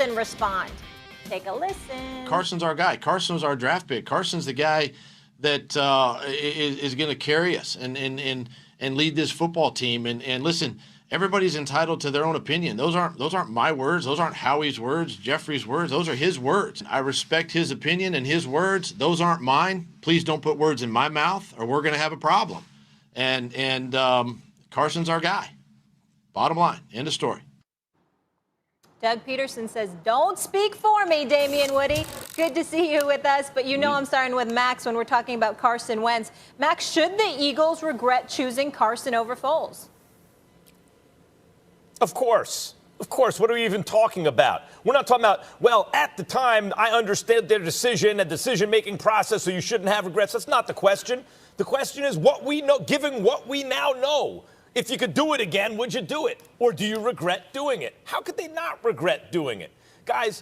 Pederson respond? Take a listen. Carson's our guy. Carson's our draft pick. Carson's the guy that is going to carry us and lead this football team. And listen, everybody's entitled to their own opinion. Those aren't my words. Those aren't Howie's words, Jeffrey's words. Those are his words. I respect his opinion and his words. Those aren't mine. Please don't put words in my mouth, or we're going to have a problem. And Carson's our guy. Bottom line. End of story. Doug Pederson says, don't speak for me, Damian Woody. Good to see you with us, but you know I'm starting with Max when we're talking about Carson Wentz. Max, should the Eagles regret choosing Carson over Foles? Of course. Of course. What are we even talking about? We're not talking about, well, at the time, I understood their decision and decision-making process, so you shouldn't have regrets. That's not the question. The question is what we know, given what we now know. If you could do it again, would you do it? Or do you regret doing it? How could they not regret doing it? Guys,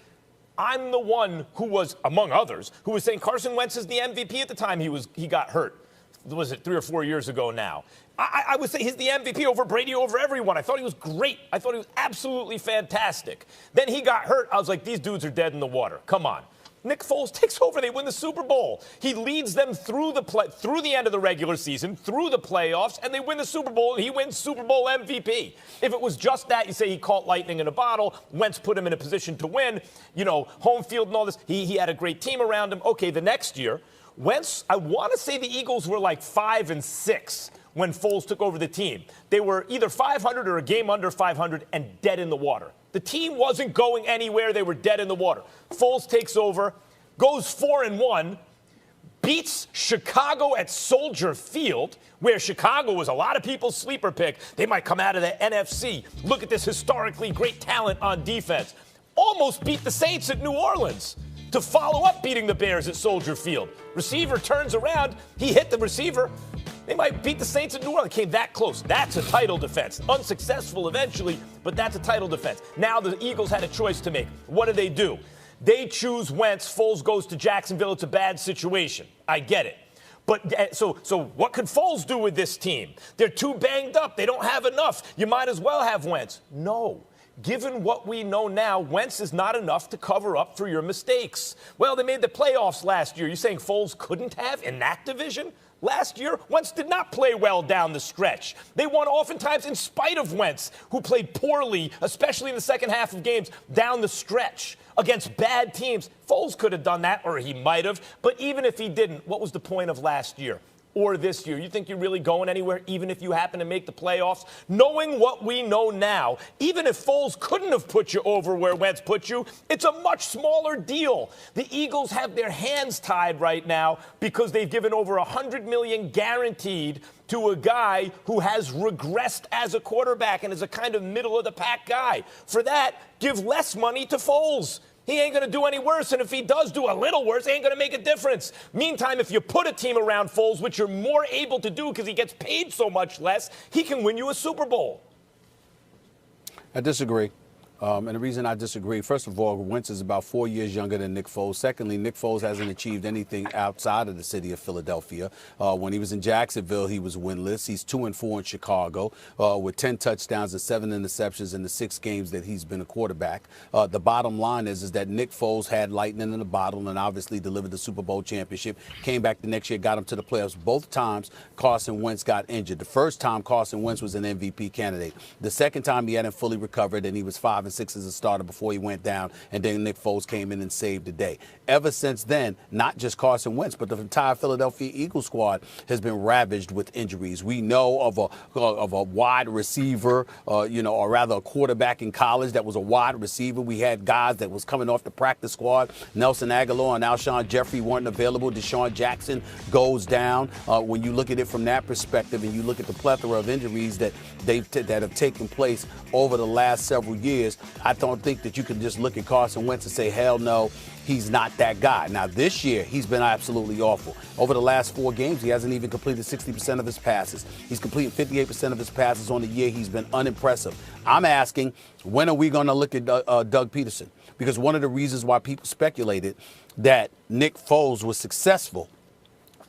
I'm the one who was, among others, who was saying Carson Wentz is the MVP at the time he got hurt. Was it 3 or 4 years ago now? I would say he's the MVP over Brady, over everyone. I thought he was great. I thought he was absolutely fantastic. Then he got hurt. I was like, these dudes are dead in the water. Come on. Nick Foles takes over. They win the Super Bowl. He leads them through the end of the regular season, through the playoffs, and they win the Super Bowl, and he wins Super Bowl MVP. If it was just that, you say he caught lightning in a bottle. Wentz put him in a position to win. You know, home field and all this. He had a great team around him. Okay, the next year, Wentz, I want to say the Eagles were like 5-6 when Foles took over the team. They were either 500 or a game under 500 and dead in the water. The team wasn't going anywhere. They were dead in the water. Foles takes over, goes 4-1, beats Chicago at Soldier Field, where Chicago was a lot of people's sleeper pick. They might come out of the NFC. Look at this historically great talent on defense. Almost beat the Saints at New Orleans to follow up beating the Bears at Soldier Field. Receiver turns around. He hit the receiver. They might beat the Saints at New Orleans. Came that close. That's a title defense. Unsuccessful eventually, but that's a title defense. Now the Eagles had a choice to make. What do? They choose Wentz. Foles goes to Jacksonville. It's a bad situation. I get it. But so what could Foles do with this team? They're too banged up. They don't have enough. You might as well have Wentz. No. Given what we know now, Wentz is not enough to cover up for your mistakes. Well, they made the playoffs last year. You saying Foles couldn't have in that division? Last year, Wentz did not play well down the stretch. They won oftentimes in spite of Wentz, who played poorly, especially in the second half of games, down the stretch against bad teams. Foles could have done that, or he might have. But even if he didn't, what was the point of last year? Or this year? You think you're really going anywhere, even if you happen to make the playoffs? Knowing what we know now, even if Foles couldn't have put you over where Wentz put you, it's a much smaller deal. The Eagles have their hands tied right now because they've given over $100 million guaranteed to a guy who has regressed as a quarterback and is a kind of middle-of-the-pack guy. For that, give less money to Foles. He ain't going to do any worse, and if he does do a little worse, he ain't going to make a difference. Meantime, if you put a team around Foles, which you're more able to do because he gets paid so much less, he can win you a Super Bowl. I disagree. And the reason I disagree, first of all, Wentz is about 4 years younger than Nick Foles. Secondly, Nick Foles hasn't achieved anything outside of the city of Philadelphia. When he was in Jacksonville, he was winless. He's 2-4 in Chicago with 10 touchdowns and 7 interceptions in the 6 games that he's been a quarterback. The bottom line is that Nick Foles had lightning in the bottle and obviously delivered the Super Bowl championship. Came back the next year, got him to the playoffs. Both times, Carson Wentz got injured. The first time, Carson Wentz was an MVP candidate. The second time, he hadn't fully recovered, and he was 5-6 as a starter before he went down, and then Nick Foles came in and saved the day. Ever since then, not just Carson Wentz, but the entire Philadelphia Eagles squad has been ravaged with injuries. We know of a wide receiver, or rather a quarterback in college that was a wide receiver. We had guys that was coming off the practice squad. Nelson Aguilar and Alshon Jeffrey weren't available. Deshaun Jackson goes down. When you look at it from that perspective and you look at the plethora of injuries that have taken place over the last several years, I don't think that you can just look at Carson Wentz and say, hell no, he's not that guy. Now, this year, he's been absolutely awful. Over the last 4 games, he hasn't even completed 60% of his passes. He's completed 58% of his passes on the year. He's been unimpressive. I'm asking, when are we going to look at Doug Pederson? Because one of the reasons why people speculated that Nick Foles was successful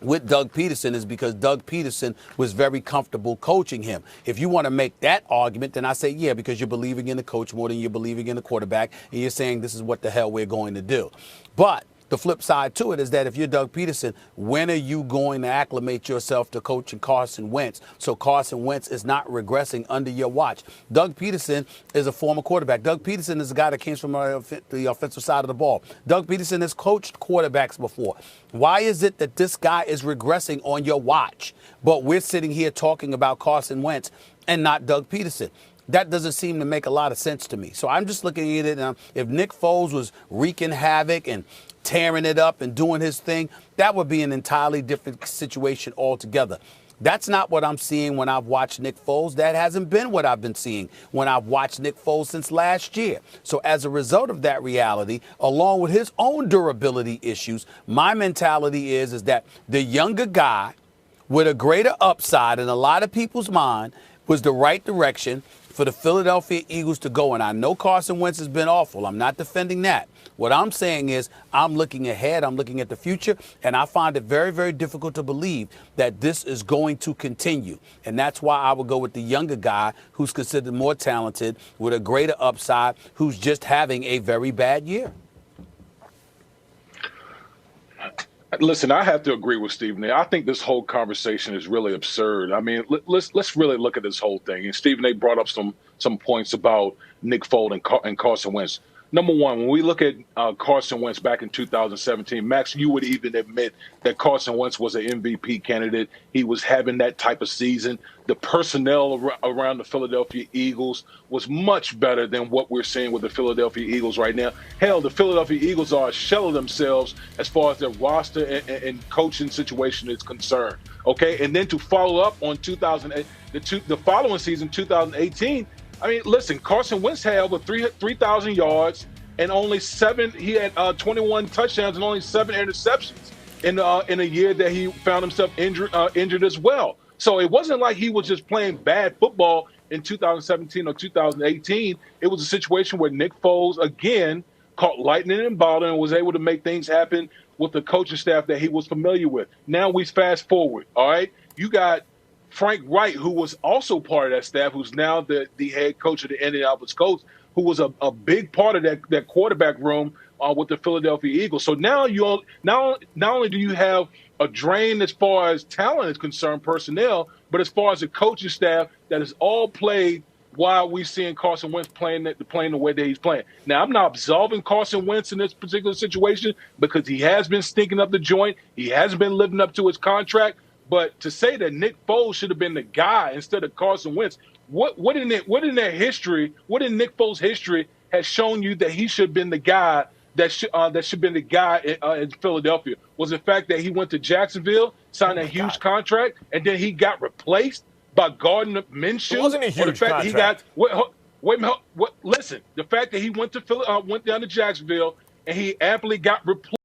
with Doug Pederson is because Doug Pederson was very comfortable coaching him. If you want to make that argument, then I say, yeah, because you're believing in the coach more than you're believing in the quarterback, and you're saying this is what the hell we're going to do. But the flip side to it is that if you're Doug Pederson, when are you going to acclimate yourself to coaching Carson Wentz so Carson Wentz is not regressing under your watch? Doug Pederson is a former quarterback. Doug Pederson is a guy that came from the offensive side of the ball. Doug Pederson has coached quarterbacks before. Why is it that this guy is regressing on your watch, but we're sitting here talking about Carson Wentz and not Doug Pederson? That doesn't seem to make a lot of sense to me. So I'm just looking at it. If Nick Foles was wreaking havoc and tearing it up and doing his thing, that would be an entirely different situation altogether. That's not what I'm seeing when I've watched Nick Foles. That hasn't been what I've been seeing when I've watched Nick Foles since last year. So as a result of that reality, along with his own durability issues, my mentality is that the younger guy with a greater upside in a lot of people's mind was the right direction for the Philadelphia Eagles to go. And I know Carson Wentz has been awful. I'm not defending that. What I'm saying is I'm looking ahead. I'm looking at the future. And I find it very, very difficult to believe that this is going to continue. And that's why I would go with the younger guy who's considered more talented with a greater upside, who's just having a very bad year. Listen, I have to agree with Stephen A. I think this whole conversation is really absurd. I mean, let's really look at this whole thing. And Stephen A. brought up some points about Nick Foles and Carson Wentz. Number one, when we look at Carson Wentz back in 2017, Max, you would even admit that Carson Wentz was an MVP candidate. He was having that type of season. The personnel around the Philadelphia Eagles was much better than what we're seeing with the Philadelphia Eagles right now. Hell, the Philadelphia Eagles are a shell of themselves as far as their roster and coaching situation is concerned. Okay, and then to follow up on 2008, the following season, 2018. I mean, listen, Carson Wentz had over 3,000 yards and only he had 21 touchdowns and only 7 interceptions in a year that he found himself injured as well. So it wasn't like he was just playing bad football in 2017 or 2018. It was a situation where Nick Foles, again, caught lightning in a bottle and was able to make things happen with the coaching staff that he was familiar with. Now we fast forward, all right? You got Frank Wright, who was also part of that staff, who's now the head coach of the Indianapolis Colts, who was a big part of that quarterback room with the Philadelphia Eagles. So now not only do you have a drain as far as talent is concerned, personnel, but as far as the coaching staff that is all played while we're seeing Carson Wentz playing the way that he's playing. Now, I'm not absolving Carson Wentz in this particular situation because he has been stinking up the joint. He hasn't been living up to his contract. But to say that Nick Foles should have been the guy instead of Carson Wentz, what in their history, what in Nick Foles' history has shown you that he should have been the guy that should been the guy in Philadelphia? Was the fact that he went to Jacksonville, signed a huge contract, and then he got replaced by Gardner Minshew? It wasn't a huge contract. Listen, the fact that he went down to Jacksonville and he amply got replaced.